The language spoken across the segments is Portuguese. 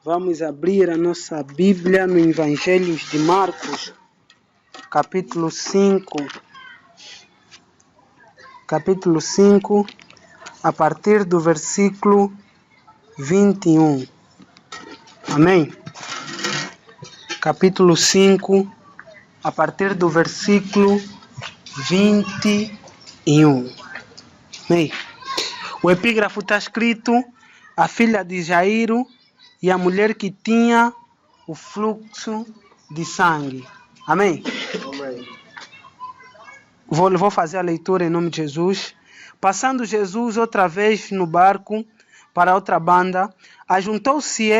Vamos abrir a nossa Bíblia no Evangelho de Marcos, capítulo 5, a partir do versículo 21. Amém? Capítulo 5, a partir do versículo 21. Amém? O epígrafo está escrito: a filha de Jairo e a mulher que tinha o fluxo de sangue. Amém? Amém. Vou fazer a leitura em nome de Jesus. Passando Jesus outra vez no barco para outra banda, ajuntou-se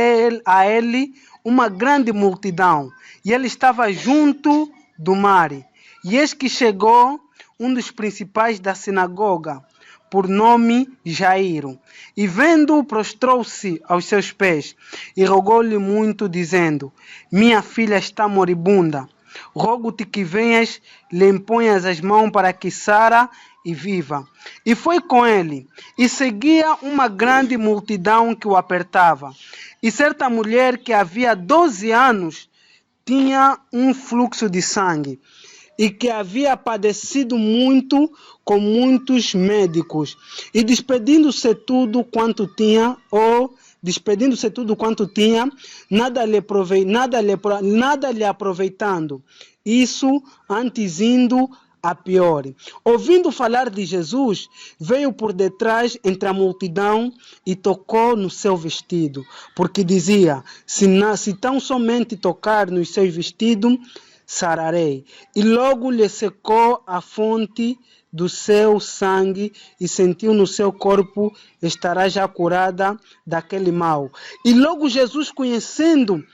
a ele uma grande multidão, e ele estava junto do mar. E eis que chegou um dos principais da sinagoga, por nome Jairo, e vendo-o prostrou-se aos seus pés e rogou-lhe muito, dizendo: minha filha está moribunda, rogo-te que venhas, lhe imponhas as mãos para que sara e viva. E foi com ele, e seguia uma grande multidão que o apertava. E certa mulher que havia 12 anos tinha um fluxo de sangue, e que havia padecido muito com muitos médicos, e despedindo-se tudo quanto tinha, nada lhe aproveitando, isso antes indo a pior. Ouvindo falar de Jesus, veio por detrás entre a multidão e tocou no seu vestido, porque dizia: se tão somente tocar nos seus vestidos, sararei. E logo lhe secou a fonte do seu sangue e sentiu no seu corpo estará já curada daquele mal. E logo Jesus, conhecendo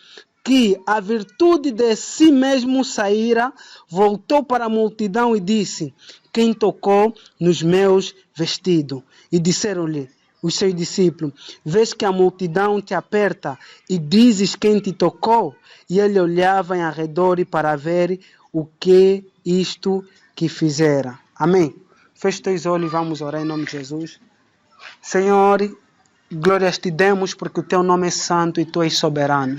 que a virtude de si mesmo saíra, voltou para a multidão e disse: quem tocou nos meus vestidos? E disseram-lhe os seus discípulos: vês que a multidão te aperta e dizes quem te tocou? E ele olhava em arredor para ver o que isto que fizera. Amém? Feche teus olhos e vamos orar em nome de Jesus. Senhor, glórias te demos porque o teu nome é santo e tu és soberano.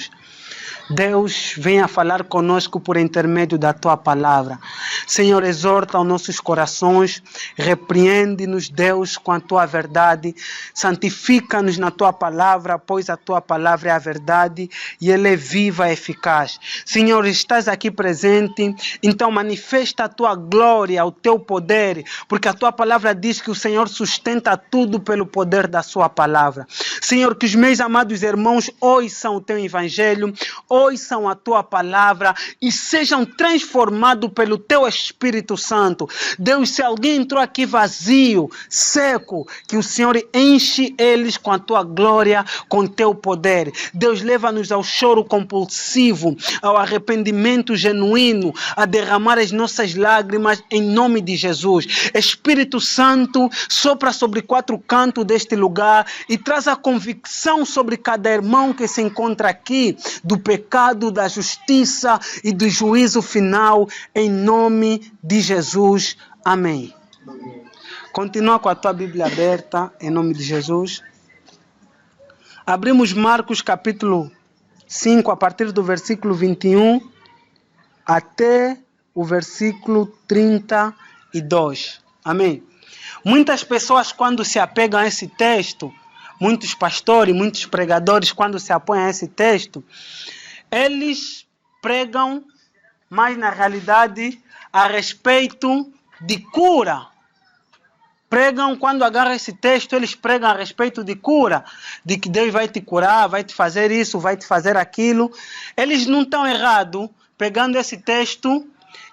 Deus, venha falar conosco por intermédio da tua palavra. Senhor, exorta os nossos corações, repreende-nos, Deus, com a tua verdade, santifica-nos na tua palavra, pois a tua palavra é a verdade e ela é viva e eficaz. Senhor, estás aqui presente, então manifesta a tua glória, o teu poder, porque a tua palavra diz que o Senhor sustenta tudo pelo poder da sua palavra. Senhor, que os meus amados irmãos ouçam o teu evangelho, ouçam a tua palavra e sejam transformados pelo teu Espírito Santo. Deus, se alguém entrou aqui vazio, seco, que o Senhor enche eles com a tua glória, com teu poder. Deus, leva-nos ao choro compulsivo, ao arrependimento genuíno, a derramar as nossas lágrimas em nome de Jesus. Espírito Santo, sopra sobre 4 cantos deste lugar e traz a convicção sobre cada irmão que se encontra aqui do pecado, da justiça e do juízo final, em nome de Jesus. Amém. Continua com a tua Bíblia aberta, em nome de Jesus. Abrimos Marcos capítulo 5, a partir do versículo 21 até o versículo 32. Amém. Muitas pessoas, quando se apegam a esse texto, muitos pastores, muitos pregadores, quando se apoiam a esse texto, eles pregam, mas na realidade, a respeito de cura. Pregam, quando agarram esse texto, eles pregam a respeito de cura, de que Deus vai te curar, vai te fazer isso, vai te fazer aquilo. Eles não estão errados pegando esse texto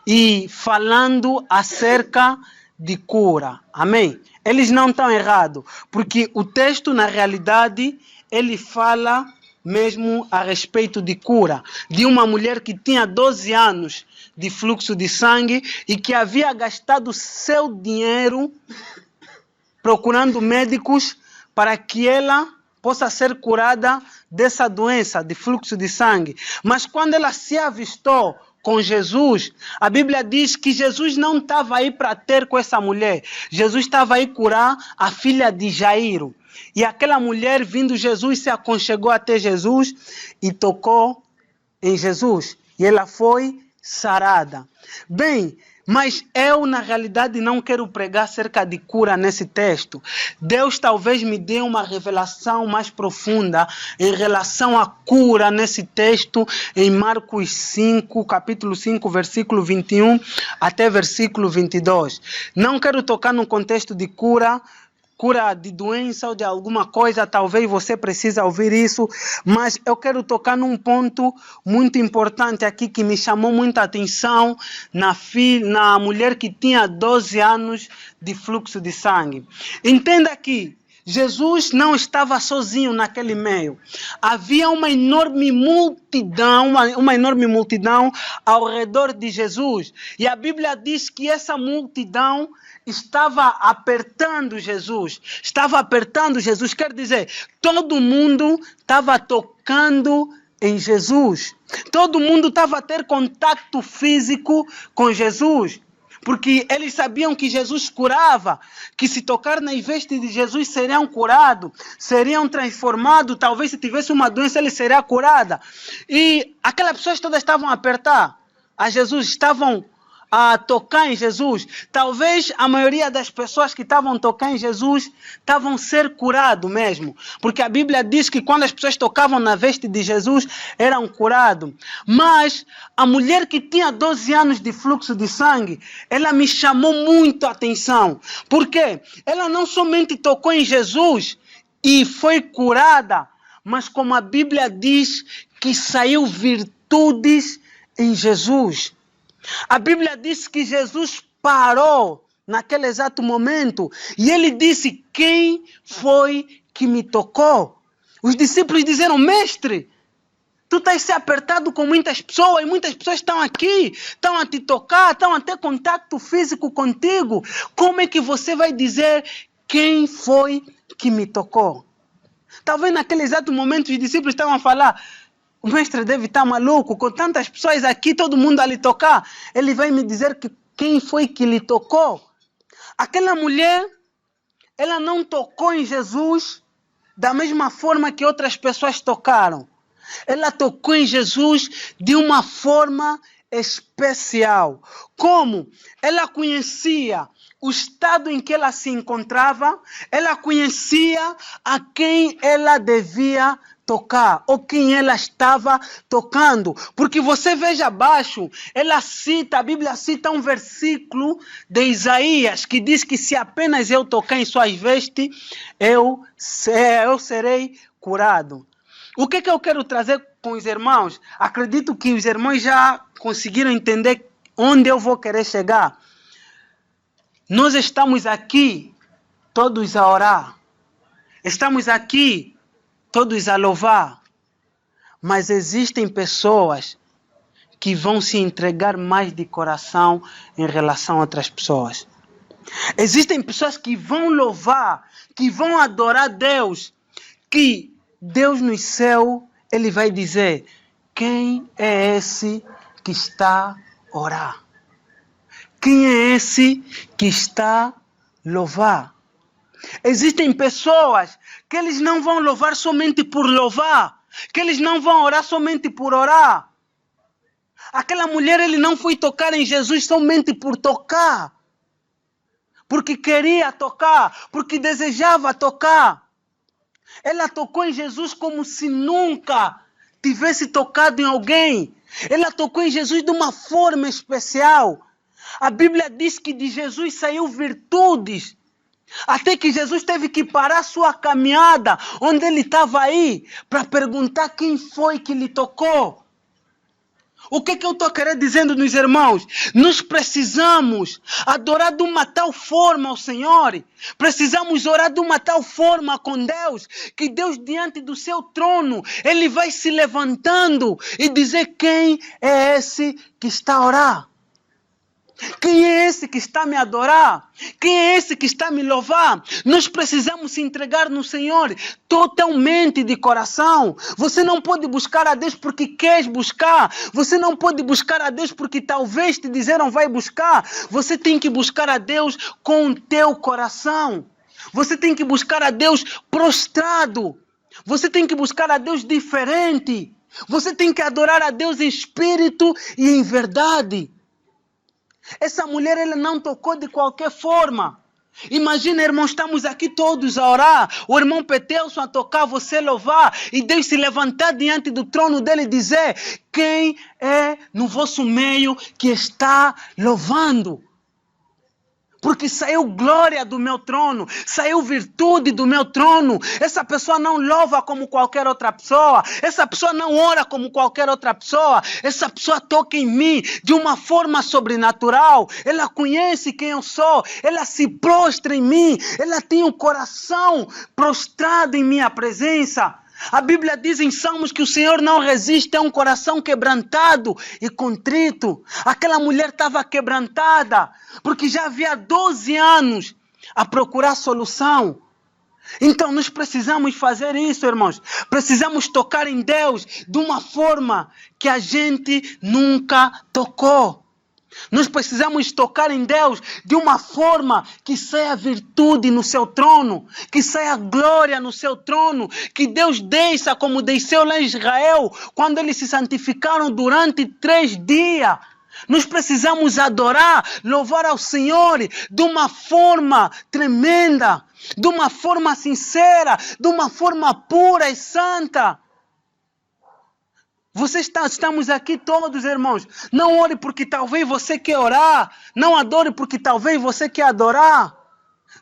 e falando acerca de cura. Amém? Eles não estão errados, porque o texto, na realidade, ele fala mesmo a respeito de cura, de uma mulher que tinha 12 anos de fluxo de sangue e que havia gastado seu dinheiro procurando médicos para que ela possa ser curada dessa doença de fluxo de sangue. Mas quando ela se avistou com Jesus, a Bíblia diz que Jesus não estava aí para ter com essa mulher. Jesus estava aí curar a filha de Jairo. E aquela mulher, vindo Jesus, se aconchegou até Jesus e tocou em Jesus. E ela foi sarada. Bem, mas eu, na realidade, não quero pregar acerca de cura nesse texto. Deus talvez me dê uma revelação mais profunda em relação à cura nesse texto, em Marcos 5, capítulo 5, versículo 21 até versículo 22. Não quero tocar no contexto de cura de doença ou de alguma coisa, talvez você precise ouvir isso, mas eu quero tocar num ponto muito importante aqui que me chamou muita atenção na mulher que tinha 12 anos de fluxo de sangue. Entenda que Jesus não estava sozinho naquele meio. Havia uma enorme multidão ao redor de Jesus. E a Bíblia diz que essa multidão estava apertando Jesus. Quer dizer, todo mundo estava tocando em Jesus. Todo mundo estava a ter contato físico com Jesus. Porque eles sabiam que Jesus curava, que se tocar nas vestes de Jesus seriam curados, seriam transformados, talvez se tivesse uma doença ele seria curada. E aquelas pessoas todas estavam a apertar a Jesus, estavam a tocar em Jesus. Talvez a maioria das pessoas que estavam a tocar em Jesus estavam a ser curados mesmo. Porque a Bíblia diz que quando as pessoas tocavam na veste de Jesus, eram curados. Mas a mulher que tinha 12 anos de fluxo de sangue, ela me chamou muito a atenção. Porque ela não somente tocou em Jesus e foi curada, mas como a Bíblia diz, que saiu virtudes em Jesus. A Bíblia diz que Jesus parou naquele exato momento e ele disse: quem foi que me tocou? Os discípulos disseram: mestre, tu estás se apertado com muitas pessoas e muitas pessoas estão aqui, estão a te tocar, estão a ter contato físico contigo. Como é que você vai dizer quem foi que me tocou? Talvez naquele exato momento os discípulos estavam a falar: o mestre deve estar maluco, com tantas pessoas aqui, todo mundo a lhe tocar. Ele vai me dizer que quem foi que lhe tocou? Aquela mulher, ela não tocou em Jesus da mesma forma que outras pessoas tocaram. Ela tocou em Jesus de uma forma especial. Como? Ela conhecia o estado em que ela se encontrava, ela conhecia a quem ela devia tocar, ou quem ela estava tocando. Porque você veja abaixo, a Bíblia cita um versículo de Isaías, que diz que se apenas eu tocar em suas vestes, eu serei curado. O que eu quero trazer com os irmãos? Acredito que os irmãos já conseguiram entender onde eu vou querer chegar. Nós estamos aqui todos a orar. Estamos aqui todos a louvar. Mas existem pessoas que vão se entregar mais de coração em relação a outras pessoas. Existem pessoas que vão louvar, que vão adorar Deus, que Deus no céu, Ele vai dizer: quem é esse que está a orar? Quem é esse que está a louvar? Existem pessoas que eles não vão louvar somente por louvar, que eles não vão orar somente por orar. Aquela mulher, ele não foi tocar em Jesus somente por tocar, porque queria tocar, porque desejava tocar. Ela tocou em Jesus como se nunca tivesse tocado em alguém. Ela tocou em Jesus de uma forma especial. A Bíblia diz que de Jesus saiu virtudes. Até que Jesus teve que parar sua caminhada, onde ele estava aí, para perguntar quem foi que lhe tocou. O que eu estou querendo dizendo, meus irmãos? Nós precisamos adorar de uma tal forma ao Senhor. Precisamos orar de uma tal forma com Deus, que Deus diante do seu trono, Ele vai se levantando e dizer: quem é esse que está a orar? Quem é esse que está a me adorar? Quem é esse que está a me louvar? Nós precisamos se entregar no Senhor totalmente de coração. Você não pode buscar a Deus porque queres buscar. Você não pode buscar a Deus porque talvez te disseram vai buscar. Você tem que buscar a Deus com o teu coração. Você tem que buscar a Deus prostrado. Você tem que buscar a Deus diferente. Você tem que adorar a Deus em espírito e em verdade. Essa mulher, ela não tocou de qualquer forma. Imagina, irmão, estamos aqui todos a orar. O irmão Petelson a tocar, você louvar. E Deus se levantar diante do trono dele e dizer: quem é no vosso meio que está louvando? Porque saiu glória do meu trono, saiu virtude do meu trono. Essa pessoa não louva como qualquer outra pessoa. Essa pessoa não ora como qualquer outra pessoa. Essa pessoa toca em mim de uma forma sobrenatural. Ela conhece quem eu sou. Ela se prostra em mim. Ela tem o coração prostrado em minha presença. A Bíblia diz em Salmos que o Senhor não resiste a um coração quebrantado e contrito. Aquela mulher estava quebrantada, porque já havia 12 anos a procurar solução. Então nós precisamos fazer isso, irmãos. Precisamos tocar em Deus de uma forma que a gente nunca tocou. Nós precisamos tocar em Deus de uma forma que saia virtude no seu trono, que saia glória no seu trono, que Deus desça como desceu lá em Israel, quando eles se santificaram durante 3 dias. Nós precisamos adorar, louvar ao Senhor de uma forma tremenda, de uma forma sincera, de uma forma pura e santa. Estamos aqui todos, irmãos. Não ore porque talvez você quer orar. Não adore porque talvez você quer adorar.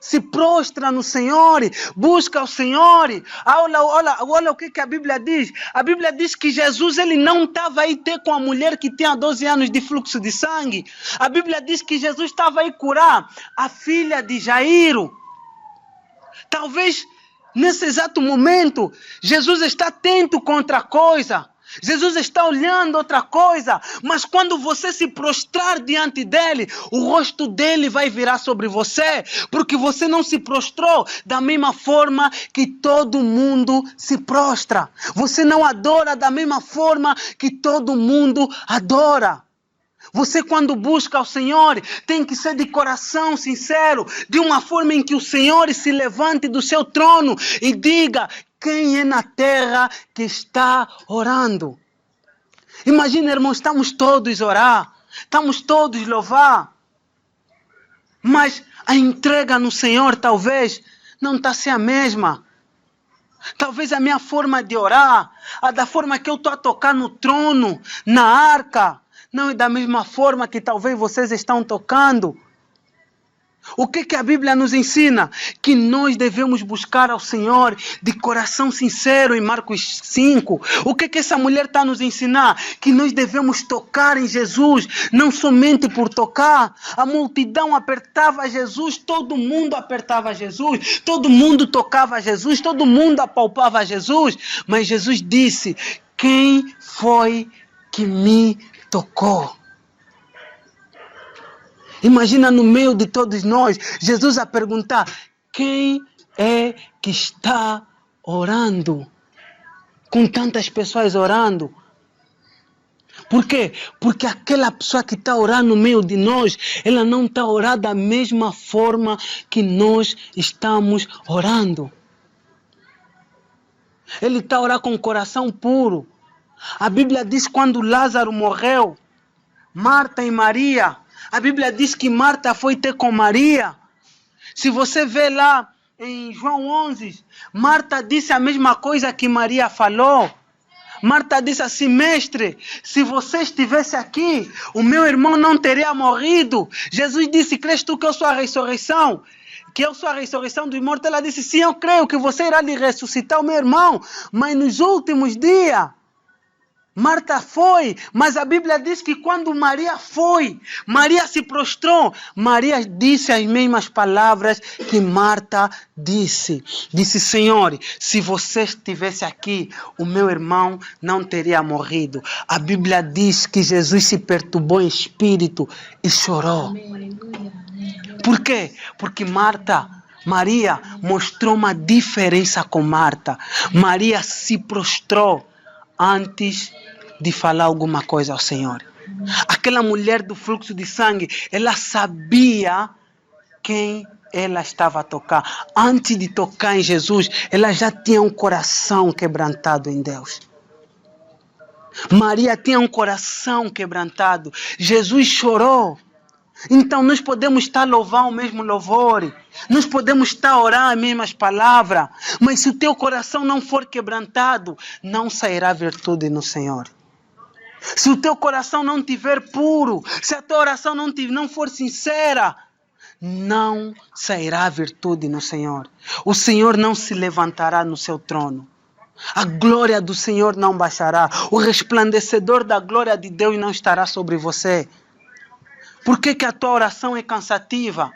Se prostra no Senhor. Busca o Senhor. Olha o que a Bíblia diz. A Bíblia diz que Jesus, ele não estava aí com a mulher que tinha 12 anos de fluxo de sangue. A Bíblia diz que Jesus estava aí curar a filha de Jairo. Talvez nesse exato momento Jesus está atento com outra coisa. Jesus está olhando outra coisa, mas quando você se prostrar diante dele, o rosto dele vai virar sobre você, porque você não se prostrou da mesma forma que todo mundo se prostra. Você não adora da mesma forma que todo mundo adora. Você, quando busca o Senhor, tem que ser de coração sincero, de uma forma em que o Senhor se levante do seu trono e diga: quem é na terra que está orando? Imagina, irmão, estamos todos a orar, estamos todos a louvar, mas a entrega no Senhor talvez não está sendo a mesma. Talvez a minha forma de orar, a da forma que eu estou a tocar no trono, na arca, não é da mesma forma que talvez vocês estão tocando. O que a Bíblia nos ensina? Que nós devemos buscar ao Senhor de coração sincero em Marcos 5. O que essa mulher está a nos ensinar? Que nós devemos tocar em Jesus, não somente por tocar. A multidão apertava Jesus, todo mundo apertava Jesus, todo mundo tocava Jesus, todo mundo apalpava Jesus. Mas Jesus disse: quem foi que me tocou? Imagina no meio de todos nós, Jesus a perguntar: quem é que está orando? Com tantas pessoas orando. Por quê? Porque aquela pessoa que está orando no meio de nós, ela não está orando da mesma forma que nós estamos orando. Ele está orando com o coração puro. A Bíblia diz que quando Lázaro morreu, Marta e Maria, a Bíblia diz que Marta foi ter com Maria. Se você vê lá em João 11, Marta disse a mesma coisa que Maria falou. Marta disse assim: mestre, se você estivesse aqui, o meu irmão não teria morrido. Jesus disse: crês tu que eu sou a ressurreição? Que eu sou a ressurreição do morto? Ela disse: sim, eu creio que você irá lhe ressuscitar o meu irmão, mas nos últimos dias. Marta foi, mas a Bíblia diz que quando Maria foi, Maria se prostrou. Maria disse as mesmas palavras que Marta disse. Disse: Senhor, se você estivesse aqui, o meu irmão não teria morrido. A Bíblia diz que Jesus se perturbou em espírito e chorou. Por quê? Porque Maria mostrou uma diferença com Marta. Maria se prostrou antes de falar alguma coisa ao Senhor. Aquela mulher do fluxo de sangue, ela sabia quem ela estava a tocar. Antes de tocar em Jesus, ela já tinha um coração quebrantado em Deus. Maria tinha um coração quebrantado. Jesus chorou. Então nós podemos estar louvando o mesmo louvor, nós podemos estar a orar as mesmas palavras, mas se o teu coração não for quebrantado, não sairá virtude no Senhor. Se o teu coração não estiver puro, se a tua oração não for sincera, não sairá virtude no Senhor. O Senhor não se levantará no seu trono. A glória do Senhor não baixará. O resplandecedor da glória de Deus não estará sobre você. Por que a tua oração é cansativa?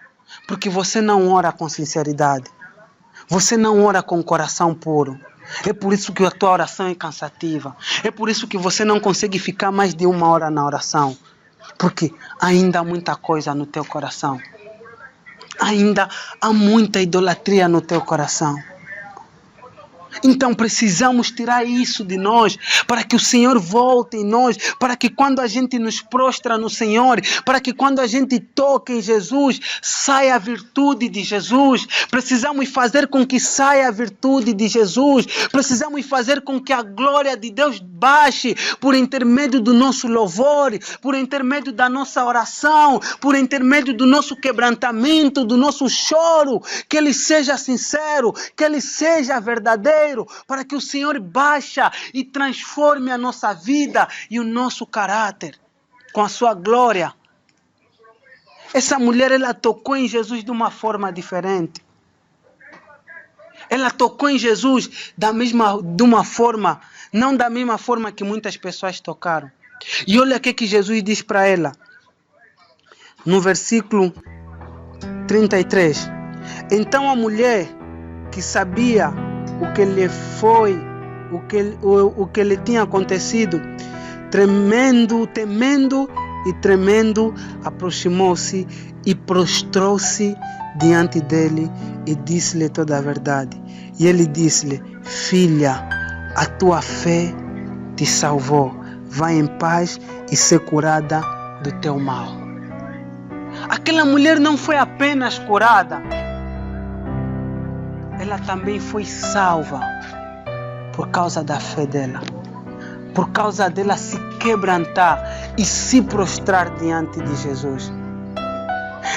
Porque você não ora com sinceridade. Você não ora com o coração puro. É por isso que a tua oração é cansativa. É por isso que você não consegue ficar mais de 1 hora na oração. Porque ainda há muita coisa no teu coração. Ainda há muita idolatria no teu coração. Então precisamos tirar isso de nós, para que o Senhor volte em nós, para que quando a gente nos prostra no Senhor, para que quando a gente toca em Jesus, saia a virtude de Jesus. Precisamos fazer com que saia a virtude de Jesus. Precisamos fazer com que a glória de Deus baixe por intermédio do nosso louvor, por intermédio da nossa oração, por intermédio do nosso quebrantamento, do nosso choro, que ele seja sincero, que ele seja verdadeiro, para que o Senhor baixa e transforme a nossa vida e o nosso caráter com a sua glória. Essa mulher, ela tocou em Jesus de uma forma diferente. Ela tocou em Jesus de uma forma, não da mesma forma que muitas pessoas tocaram. E olha o que Jesus diz para ela. No versículo 33. Então a mulher que sabia o que lhe foi, o que lhe tinha acontecido, temendo e tremendo, aproximou-se e prostrou-se diante dele e disse-lhe toda a verdade. E ele disse-lhe: filha, a tua fé te salvou. Vai em paz e ser curada do teu mal. Aquela mulher não foi apenas curada, ela também foi salva por causa da fé dela. Por causa dela se quebrantar e se prostrar diante de Jesus.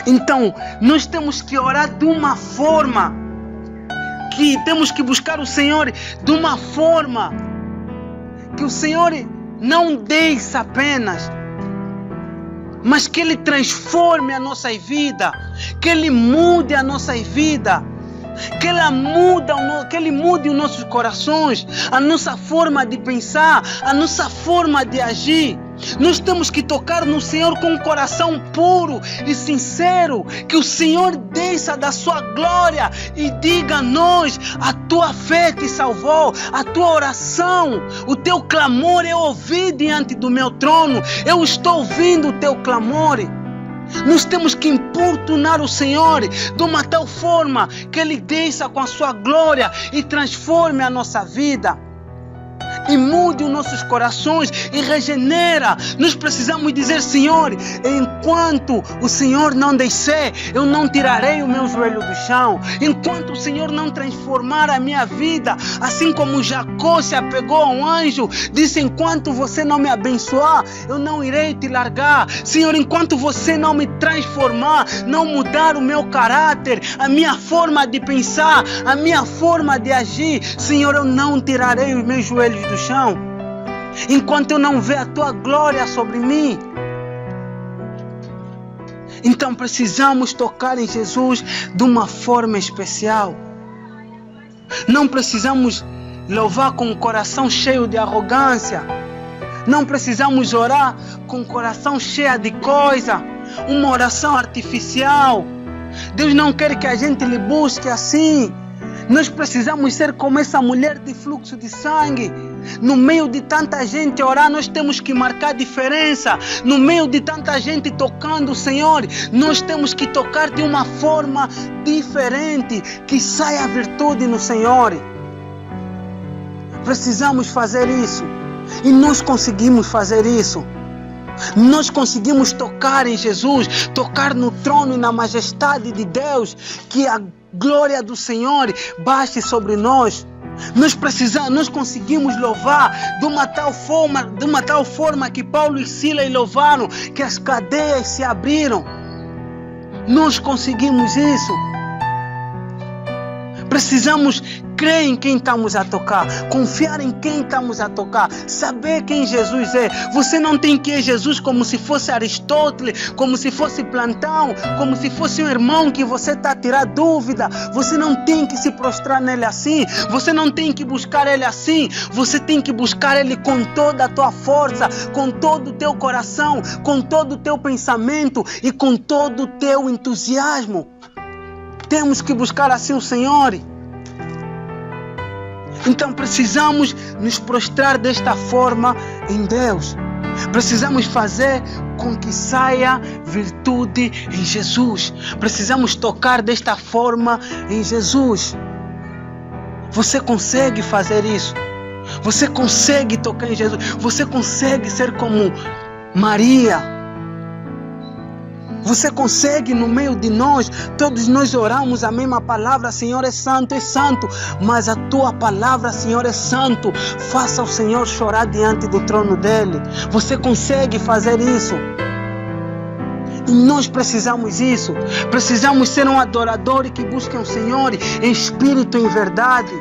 Então, nós temos que orar de uma forma, que temos que buscar o Senhor de uma forma que o Senhor não deixe apenas, mas que Ele transforme a nossa vida, que Ele mude a nossa vida. Que Ele mude os nossos corações, a nossa forma de pensar, a nossa forma de agir. Nós temos que tocar no Senhor com um coração puro e sincero. Que o Senhor desça da sua glória e diga a nós: a tua fé te salvou, a tua oração, o teu clamor eu ouvi diante do meu trono. Eu estou ouvindo o teu clamor. Nós temos que importunar o Senhor de uma tal forma que Ele desça com a sua glória e transforme a nossa vida. E mude os nossos corações e regenera. Nós precisamos dizer: Senhor, enquanto o Senhor não descer, eu não tirarei o meu joelho do chão. Enquanto o Senhor não transformar a minha vida, assim como Jacó se apegou a um anjo, disse: enquanto você não me abençoar, eu não irei te largar. Senhor, enquanto você não me transformar, não mudar o meu caráter, a minha forma de pensar, a minha forma de agir, Senhor, eu não tirarei os meus joelhos do chão, enquanto eu não ver a tua glória sobre mim. Então precisamos tocar em Jesus de uma forma especial. Não precisamos louvar com o coração cheio de arrogância. Não precisamos orar com o coração cheio de coisa, uma oração artificial. Deus não quer que a gente lhe busque assim. Nós precisamos ser como essa mulher de fluxo de sangue. No meio de tanta gente orar, nós temos que marcar diferença. No meio de tanta gente tocando o Senhor, nós temos que tocar de uma forma diferente, que saia a virtude no Senhor. Precisamos fazer isso. E nós conseguimos fazer isso. Nós conseguimos tocar em Jesus, tocar no trono e na majestade de Deus, que a glória do Senhor baixe sobre nós. Nós conseguimos louvar de uma tal forma que Paulo e Silas louvaram, que as cadeias se abriram. Nós conseguimos isso. Precisamos crer em quem estamos a tocar, confiar em quem estamos a tocar, saber quem Jesus é. Você não tem que ir a Jesus como se fosse Aristóteles, como se fosse Platão, como se fosse um irmão que você está a tirar dúvida. Você não tem que se prostrar nele assim, você não tem que buscar ele assim. Você tem que buscar ele com toda a tua força, com todo o teu coração, com todo o teu pensamento e com todo o teu entusiasmo. Temos que buscar assim o Senhor. Então precisamos nos prostrar desta forma em Deus. Precisamos fazer com que saia virtude em Jesus. Precisamos tocar desta forma em Jesus. Você consegue fazer isso? Você consegue tocar em Jesus? Você consegue ser como Maria? Você consegue no meio de nós? Todos nós oramos a mesma palavra: Senhor é santo, mas a tua palavra, Senhor, é santo. Faça o Senhor chorar diante do trono dele. Você consegue fazer isso? E nós precisamos disso. Precisamos ser um adorador que busque o Senhor em espírito e em verdade.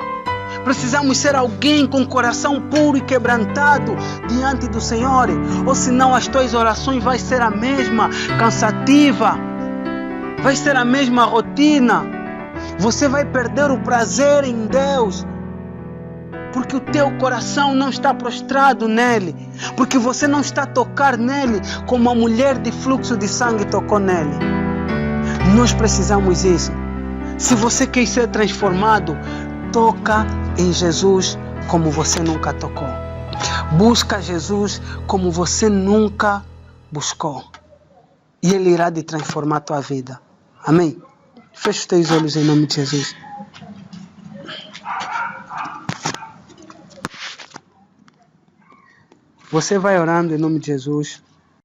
Precisamos ser alguém com coração puro e quebrantado diante do Senhor. Ou senão as tuas orações vai ser a mesma, cansativa. Vai ser a mesma rotina. Você vai perder o prazer em Deus. Porque o teu coração não está prostrado nele. Porque você não está a tocar nele como a mulher de fluxo de sangue tocou nele. Nós precisamos disso. Se você quer ser transformado, toca em Jesus como você nunca tocou. Busca Jesus como você nunca buscou. E Ele irá te transformar a tua vida. Amém? Feche os teus olhos em nome de Jesus. Você vai orando em nome de Jesus.